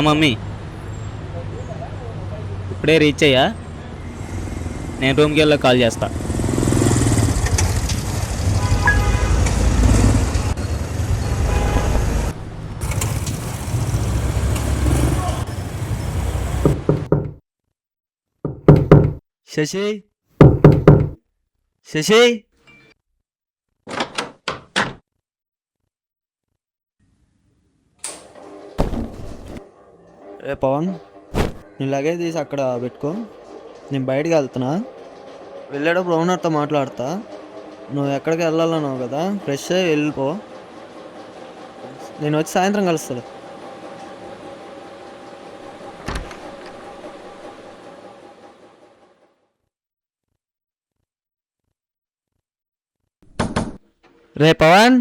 Mummy ఇప్పుడే reach అయ్యా, నేను రూమ్కి వెళ్ళి కాల్ చేస్తా. శశి శశి రే పవన్, నీ లగేజ్ తీసి అక్కడ పెట్టుకో. నేను బయటికి వెళ్తున్నా, వెళ్ళేటప్పుడు ఓనర్తో మాట్లాడతా. నువ్వు ఎక్కడికి వెళ్ళాలన్నావు కదా, ఫ్రెష్ అయ్యి వెళ్ళిపో. నేను వచ్చి సాయంత్రం కలుస్తాను. రే పవన్,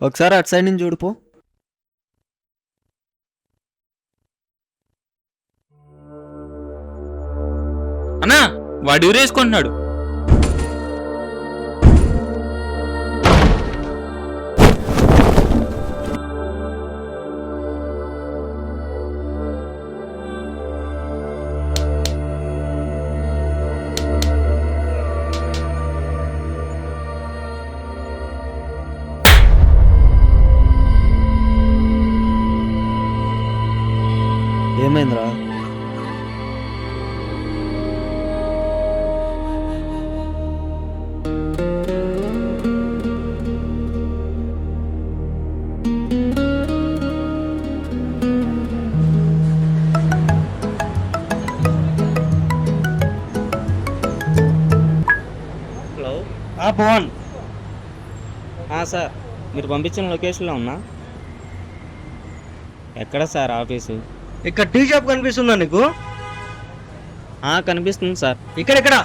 ఒకసారి అటు సైడ్ నుంచి చూడిపో. అన్నా వాడు ఊరేసుకుంటున్నాడు. ఏమైందిరా? హలో పవన్, సార్, మీరు పంపించిన లొకేషన్లో ఉన్నా. ఎక్కడ సార్ ఆఫీసు? ఇక్కడ టీ షాప్ కనిపిస్తుందా నీకు? కనిపిస్తుంది సార్. ఇక్కడ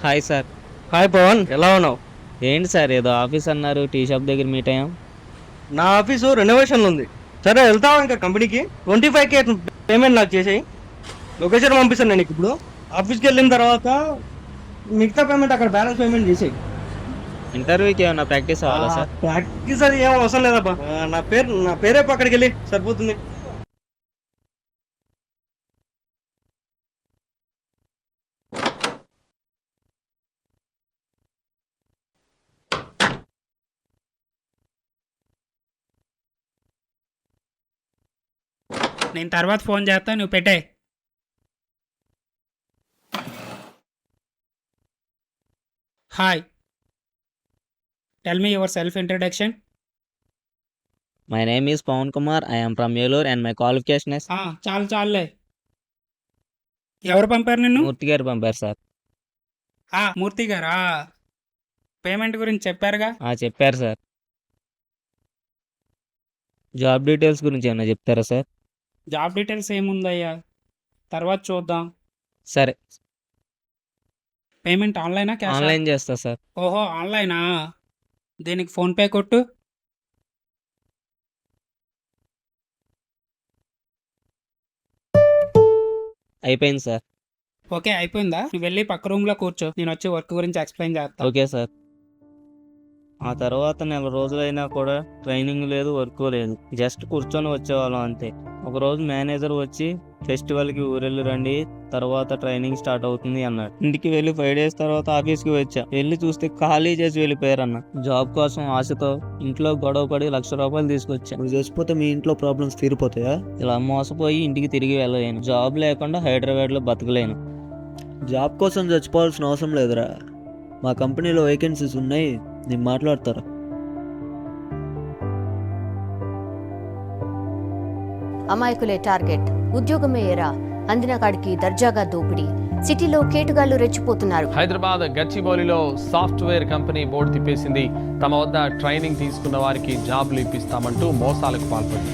హాయ్ సార్. హాయ్ పవన్, ఎలా ఉన్నావు? ఏంటి సార్ ఏదో ఆఫీస్ అన్నారు, టీ షాప్ దగ్గర మీట్ అయ్యాం. నా ఆఫీసు రెనోవేషన్లో ఉంది. సరే వెళ్తావా ఇంకా కంపెనీకి? 25K పేమెంట్ నాకు చేసేయి. లొకేషన్ పంపిస్తాను నేను నీకు. ఇప్పుడు ఆఫీస్కి వెళ్ళిన తర్వాత మిగతా పేమెంట్ అక్కడ బ్యాలెన్స్ పేమెంట్ చేసేయి. ఇంటర్వ్యూకి ఏమన్నా ప్రాక్టీస్ అవ్వాలా సార్? ప్రాక్టీస్ అది ఏం అవసరం లేదబ్బా. నా పేరే అక్కడికి వెళ్ళి సరిపోతుంది. నేను తర్వాత ఫోన్ చేస్తా, నువ్వు పెట్టే. Hi, tell me yourself introduction. My name is Pavan Kumar. I am from Eluru and my qualification is. చాలులే. ఎవరు పంపారు నిన్ను? మూర్తి గారు పంపారు సార్. మూర్తి గారా? పేమెంట్ గురించి చెప్పారుగా? చెప్పారు సార్. జాబ్ డీటెయిల్స్ గురించి ఏమన్నా చెప్తారా సార్? జాబ్ డీటెయిల్స్ ఏముందయ్యా, తర్వాత చూద్దాం. సరే. పేమెంట్ ఆన్లైనా క్యాష్? ఆన్లైన్ చేస్తా సార్. ఓహో, ఆన్లైనా? దీనికి ఫోన్పే కొట్టు. అయిపోయింది సార్. ఓకే, అయిపోయిందా? నువ్వు వెళ్ళి పక్క రూమ్లో కూర్చో, నేను వచ్చి వర్క్ గురించి ఎక్స్ప్లెయిన్ చేస్తా. Okay sir. ఆ తర్వాత నెల రోజులైనా కూడా ట్రైనింగ్ లేదు, వర్క్ లేదు, జస్ట్ కూర్చొని వచ్చేవాళ్ళం అంతే. ఒకరోజు మేనేజర్ వచ్చి ఫెస్టివల్కి ఊరెళ్ళి రండి, తర్వాత ట్రైనింగ్ స్టార్ట్ అవుతుంది అన్నాడు. ఇంటికి వెళ్ళి 5 days తర్వాత ఆఫీస్కి వచ్చా. వెళ్ళి చూస్తే ఖాళీ చేసి వెళ్ళిపోయారన్న. జాబ్ కోసం ఆశతో ఇంట్లో గొడవ పడి ₹1,00,000 తీసుకొచ్చా. నువ్వు చచ్చిపోతే మీ ఇంట్లో ప్రాబ్లమ్స్ తీరిపోతాయా? ఇలా మోసపోయి ఇంటికి తిరిగి వెళ్ళలేను. జాబ్ లేకుండా హైదరాబాద్లో బతకలేను. జాబ్ కోసం చచ్చిపోవాల్సిన అవసరం లేదురా. మా కంపెనీలో వేకెన్సీస్ ఉన్నాయి, నేను మాట్లాడతారా? అమాయకులే టార్గెట్, ఉద్యోగమే ఎరా, అందిన కాడికి దర్జాగా దోపిడీ. సిటీలో కేటుగాళ్లు రెచ్చిపోతున్నారు. హైదరాబాద్ గచ్చిబౌలిలో సాఫ్ట్వేర్ కంపెనీ బోర్డు తిప్పేసింది. తమ వద్ద ట్రైనింగ్ తీసుకున్న వారికి జాబ్లు ఇప్పిస్తామంటూ మోసాలకు పాల్పడింది.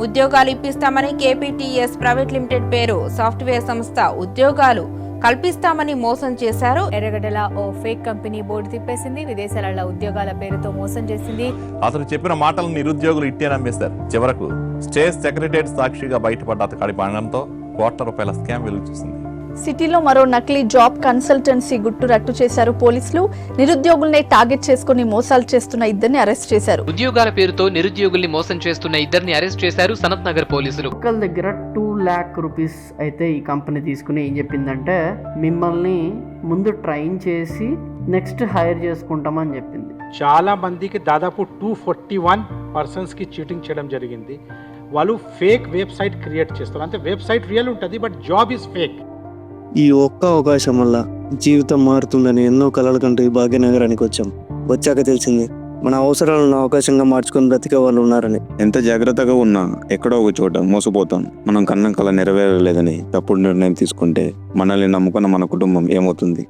ఉద్యోగాలు ఇప్పిస్తామని కేపీటీఎస్ ప్రైవేట్ లిమిటెడ్ పేరు సాఫ్ట్వేర్ సంస్థ ఉద్యోగాలు కల్పిస్తామని మోసం చేశారు. ఎర్రగడ్డల ఓ ఫేక్ కంపెనీ బోర్డు తిప్పేసింది. విదేశాలలో ఉద్యోగాల పేరుతో మోసం చేసింది. అతను చెప్పిన మాటలను నిరుద్యోగులు ఇట్టే నమ్మేశారు. చివరకు స్టేట్ సెక్రటరియట్ సాక్షిగా బయటపడ్డ అతడి పడడంతో ₹1,00,00,000 స్కామ్ వెలుగు చూసింది. సిటీలో మరో నకిలీ జాబ్ కన్సల్టెన్సీ గుట్టు రట్టు చేశారు పోలీసులు. నిరుద్యోగుల్నే టార్గెట్ చేసుకుని మోసాలు చేస్తున్న ఇద్దరిని అరెస్ట్ చేశారు. ఉద్యోగాల పేరుతో నిరుద్యోగుల్ని మోసం చేస్తున్న ఇద్దరిని అరెస్ట్ చేశారు సనత్ నగర్ పోలీసులు. ఒకళ్ళ దగ్గర 2 lakh rupees అయితే ఈ కంపెనీ తీసుకుని ఏం చెప్పిందంటే మిమ్మల్ని ముందు ట్రైన్ చేసి నెక్స్ట్ హైర్ చేసుకుంటామని చెప్పింది. చాలా మందికి దాదాపు 241 persons కి చీటింగ్ చేయడం జరిగింది. వాళ్ళు ఫేక్ వెబ్సైట్ క్రియేట్ చేస్తారు. అంటే వెబ్సైట్ రియల్ ఉంటుంది, బట్ జాబ్ ఇస్ ఫేక్. ఈ ఒక్క అవకాశం వల్ల జీవితం మారుతుందని ఎన్నో కలల కంటూ ఈ భాగ్యనగరానికి వచ్చాం. వచ్చాక తెలిసింది మన అవసరాలను అవకాశంగా మార్చుకొని బ్రతికే వాళ్ళు ఉన్నారని. ఎంత జాగ్రత్తగా ఉన్నా ఎక్కడో ఒక చోట మోసపోతాం. మనం కన్న కల నెరవేరలేదని తప్పుడు నిర్ణయం తీసుకుంటే మనల్ని నమ్ముకున్న మన కుటుంబం ఏమవుతుంది?